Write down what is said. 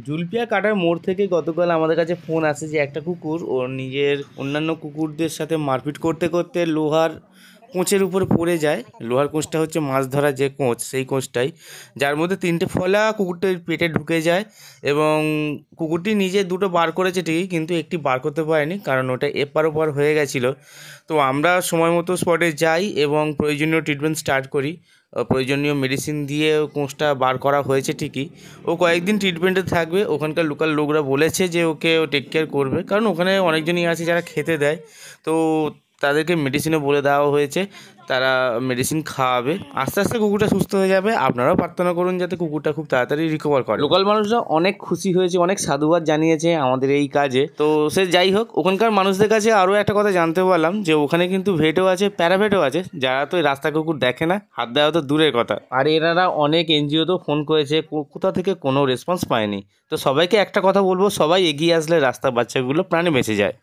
জুলপিয়া কাটার মোড় থেকে গতকাল আমাদের কাছে ফোন আসে যে একটা কুকুর ওর নিজের অন্যান্য কুকুরদের সাথে মারপিট করতে করতে লোহার কোঁচের উপরে পড়ে যায়। লোহার কোঁচটা হচ্ছে মাছ ধরার যে কোঁচ, সেই কোঁচটাই, যার মধ্যে 3টে ফলা কুকুরটির পেটে ঢুকে যায়। এবং কুকুরটি নিজে 2টো বার করেছে ঠিকই, কিন্তু একটি বার করতে পারেনি, কারণ ওটা এপার ওপার হয়ে গেছিলো। তো আমরা সময় মতো স্পটে যাই এবং প্রয়োজনীয় ট্রিটমেন্ট স্টার্ট করি। প্রয়োজনীয় মেডিসিন দিয়ে কোঁচটা বার করা হয়েছে ঠিকই। ও কয়েকদিন ট্রিটমেন্টে থাকবে। ওখানকার লোকাল লোকরা বলেছে যে ওকে টেক কেয়ার করবে, কারণ ওখানে অনেকজনই আছে যারা খেতে দেয়। তো তাদেরকে মেডিসিনও বলে দেওয়া হয়েছে, তারা মেডিসিন খাওয়াবে। আস্তে আস্তে কুকুরটা সুস্থ হয়ে যাবে। আপনারাও প্রার্থনা করুন যাতে কুকুরটা খুব তাড়াতাড়ি রিকভার করে। লোকাল মানুষরা অনেক খুশি হয়েছে, অনেক সাধুবাদ জানিয়েছে আমাদের এই কাজে। তো সে যাই হোক, ওখানকার মানুষদের কাছে আরও একটা কথা জানতে পারলাম যে ওখানে কিন্তু ভেটও আছে, প্যারাভেটও আছে, যারা তো এই রাস্তা কুকুর দেখে না, হাত দেওয়া তো দূরের কথা। আর এনারা অনেক এনজিওতেও ফোন করেছে, কোথা থেকে কোনো রেসপন্স পায়নি। তো সবাইকে একটা কথা বলবো, সবাই এগিয়ে আসলে রাস্তার বাচ্চাগুলো প্রাণে বেঁচে যায়।